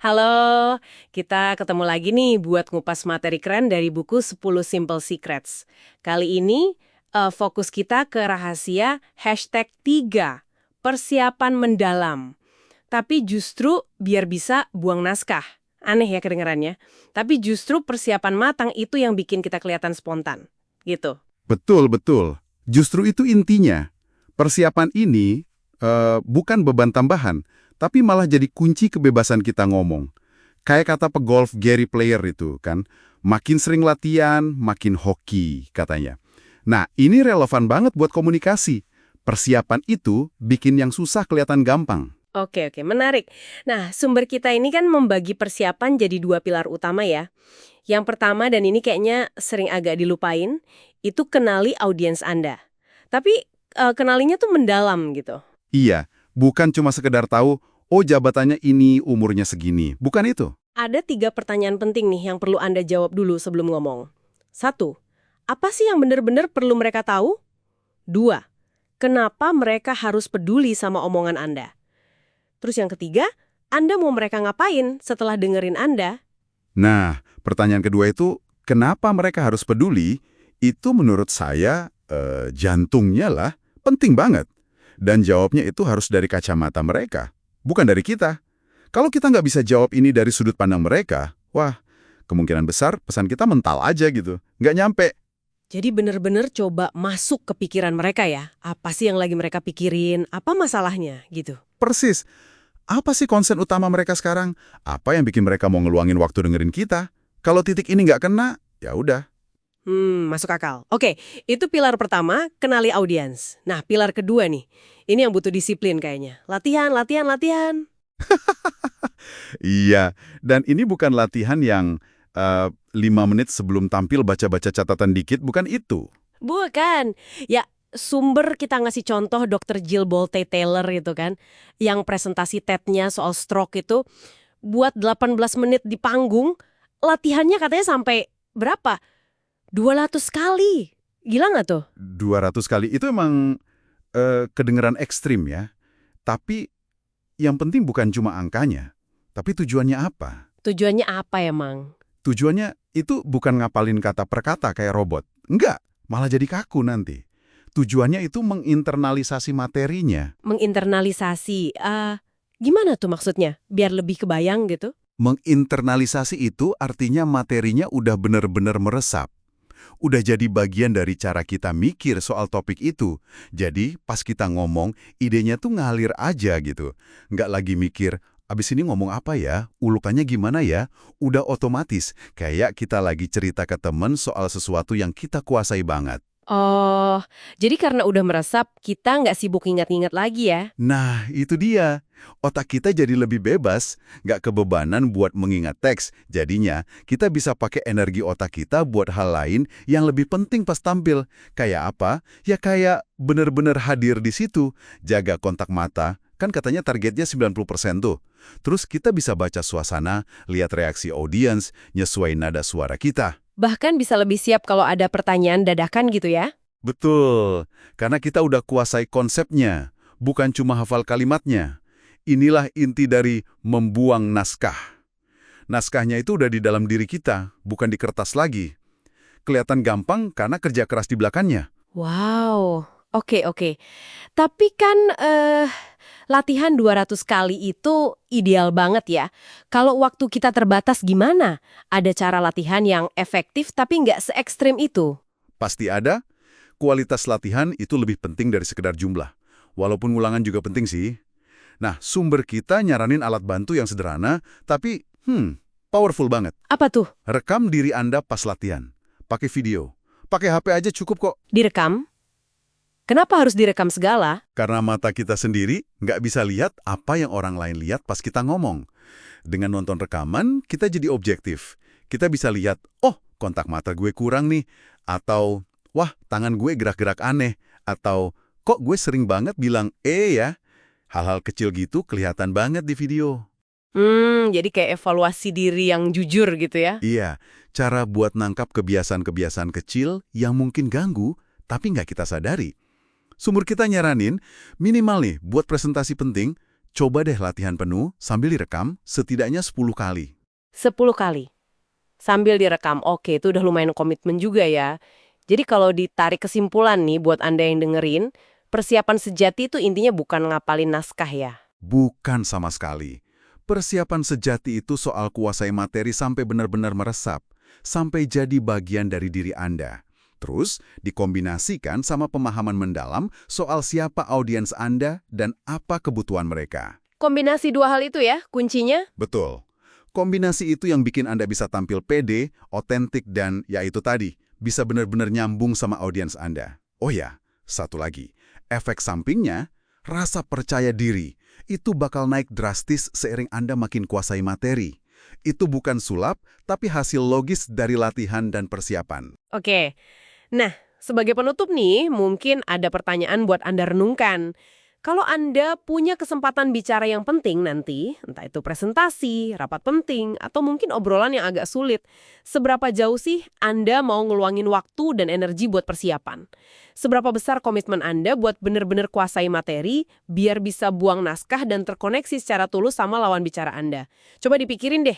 Halo, kita ketemu lagi nih buat ngupas materi keren dari buku 10 Simple Secrets. Kali ini fokus kita ke rahasia #3, persiapan mendalam. Tapi justru biar bisa buang naskah. Aneh ya kedengarannya. Tapi justru persiapan matang itu yang bikin kita kelihatan spontan. Gitu. Betul, betul. Justru itu intinya. Persiapan ini bukan beban tambahan, tapi malah jadi kunci kebebasan kita ngomong. Kayak kata pegolf Gary Player itu kan, makin sering latihan, makin hoki katanya. Nah, ini relevan banget buat komunikasi. Persiapan itu bikin yang susah kelihatan gampang. Oke, menarik. Nah, sumber kita ini kan membagi persiapan jadi dua pilar utama ya. Yang pertama, dan ini kayaknya sering agak dilupain, itu kenali audiens Anda. Tapi kenalinya tuh mendalam gitu. Iya, bukan cuma sekedar tahu, oh jabatannya ini, umurnya segini. Bukan itu. Ada 3 pertanyaan penting nih yang perlu Anda jawab dulu sebelum ngomong. 1. Apa sih yang benar-benar perlu mereka tahu? 2. Kenapa mereka harus peduli sama omongan Anda? Terus yang ketiga, Anda mau mereka ngapain setelah dengerin Anda? Nah, pertanyaan kedua itu, kenapa mereka harus peduli? Itu menurut saya, jantungnya lah, penting banget. Dan jawabnya itu harus dari kacamata mereka, bukan dari kita. Kalau kita nggak bisa jawab ini dari sudut pandang mereka, wah, kemungkinan besar pesan kita mental aja gitu, nggak nyampe. Jadi benar-benar coba masuk ke pikiran mereka ya. Apa sih yang lagi mereka pikirin? Apa masalahnya? Gitu. Persis. Apa sih konsen utama mereka sekarang? Apa yang bikin mereka mau ngeluangin waktu dengerin kita? Kalau titik ini nggak kena, ya udah. Masuk akal. Oke, itu pilar pertama, kenali audiens. Nah, pilar kedua nih. Ini yang butuh disiplin kayaknya. Latihan, latihan, latihan. Iya, dan ini bukan latihan yang 5 menit sebelum tampil baca-baca catatan dikit, bukan itu. Bukan. Ya, sumber kita ngasih contoh Dr. Jill Bolte Taylor itu kan. Yang presentasi TED-nya soal stroke itu buat 18 menit di panggung, latihannya katanya sampai berapa? 200 kali. Gila nggak tuh? 200 kali itu emang kedengeran ekstrim ya. Tapi yang penting bukan cuma angkanya, tapi tujuannya apa? Tujuannya apa ya, Mang? Tujuannya itu bukan ngapalin kata per kata kayak robot. Enggak, malah jadi kaku nanti. Tujuannya itu menginternalisasi materinya. Menginternalisasi. Gimana tuh maksudnya? Biar lebih kebayang gitu? Menginternalisasi itu artinya materinya udah bener-bener meresap. Udah jadi bagian dari cara kita mikir soal topik itu. Jadi pas kita ngomong, idenya tuh ngalir aja gitu. Nggak lagi mikir, abis ini ngomong apa ya? Ulukannya gimana ya? Udah otomatis, kayak kita lagi cerita ke temen soal sesuatu yang kita kuasai banget. Oh, jadi karena udah meresap, kita nggak sibuk ingat-ingat lagi ya? Nah, itu dia. Otak kita jadi lebih bebas, nggak kebebanan buat mengingat teks. Jadinya, kita bisa pakai energi otak kita buat hal lain yang lebih penting pas tampil. Kayak apa? Ya kayak bener-bener hadir di situ. Jaga kontak mata. Kan katanya targetnya 90% tuh. Terus kita bisa baca suasana, lihat reaksi audiens, nyesuaiin nada suara kita. Bahkan bisa lebih siap kalau ada pertanyaan dadakan gitu ya? Betul, karena kita udah kuasai konsepnya, bukan cuma hafal kalimatnya. Inilah inti dari membuang naskah. Naskahnya itu udah di dalam diri kita, bukan di kertas lagi. Kelihatan gampang karena kerja keras di belakangnya. Wow, oke. Tapi kan latihan 200 kali itu ideal banget ya. Kalau waktu kita terbatas gimana? Ada cara latihan yang efektif tapi nggak se ekstrim itu? Pasti ada, kualitas latihan itu lebih penting dari sekedar jumlah. Walaupun ulangan juga penting sih. Nah, sumber kita nyaranin alat bantu yang sederhana, tapi powerful banget. Apa tuh? Rekam diri Anda pas latihan. Pakai video. Pakai HP aja cukup kok. Direkam? Kenapa harus direkam segala? Karena mata kita sendiri nggak bisa lihat apa yang orang lain lihat pas kita ngomong. Dengan nonton rekaman, kita jadi objektif. Kita bisa lihat, oh, kontak mata gue kurang nih. Atau, wah, tangan gue gerak-gerak aneh. Atau, kok gue sering banget bilang ya. Hal-hal kecil gitu kelihatan banget di video. Jadi kayak evaluasi diri yang jujur gitu ya? Iya, cara buat nangkap kebiasaan-kebiasaan kecil yang mungkin ganggu, tapi nggak kita sadari. Sumber kita nyaranin, minimal nih, buat presentasi penting, Coba deh latihan penuh sambil direkam setidaknya 10 kali. 10 kali. Sambil direkam. Oke, itu udah lumayan komitmen juga ya. Jadi kalau ditarik kesimpulan nih buat Anda yang dengerin, persiapan sejati itu intinya bukan ngapalin naskah ya. Bukan sama sekali. Persiapan sejati itu soal kuasai materi sampai benar-benar meresap, sampai jadi bagian dari diri Anda. Terus, dikombinasikan sama pemahaman mendalam soal siapa audiens Anda dan apa kebutuhan mereka. Kombinasi dua hal itu ya, kuncinya? Betul. Kombinasi itu yang bikin Anda bisa tampil pede, otentik, dan ya itu tadi, bisa benar-benar nyambung sama audiens Anda. Oh ya, satu lagi. Efek sampingnya, rasa percaya diri. Itu bakal naik drastis seiring Anda makin kuasai materi. Itu bukan sulap, tapi hasil logis dari latihan dan persiapan. Oke. Nah, sebagai penutup nih, mungkin ada pertanyaan buat Anda renungkan. Kalau Anda punya kesempatan bicara yang penting nanti, entah itu presentasi, rapat penting, atau mungkin obrolan yang agak sulit, seberapa jauh sih Anda mau ngeluangin waktu dan energi buat persiapan? Seberapa besar komitmen Anda buat bener-bener kuasai materi, biar bisa buang naskah dan terkoneksi secara tulus sama lawan bicara Anda? Coba dipikirin deh.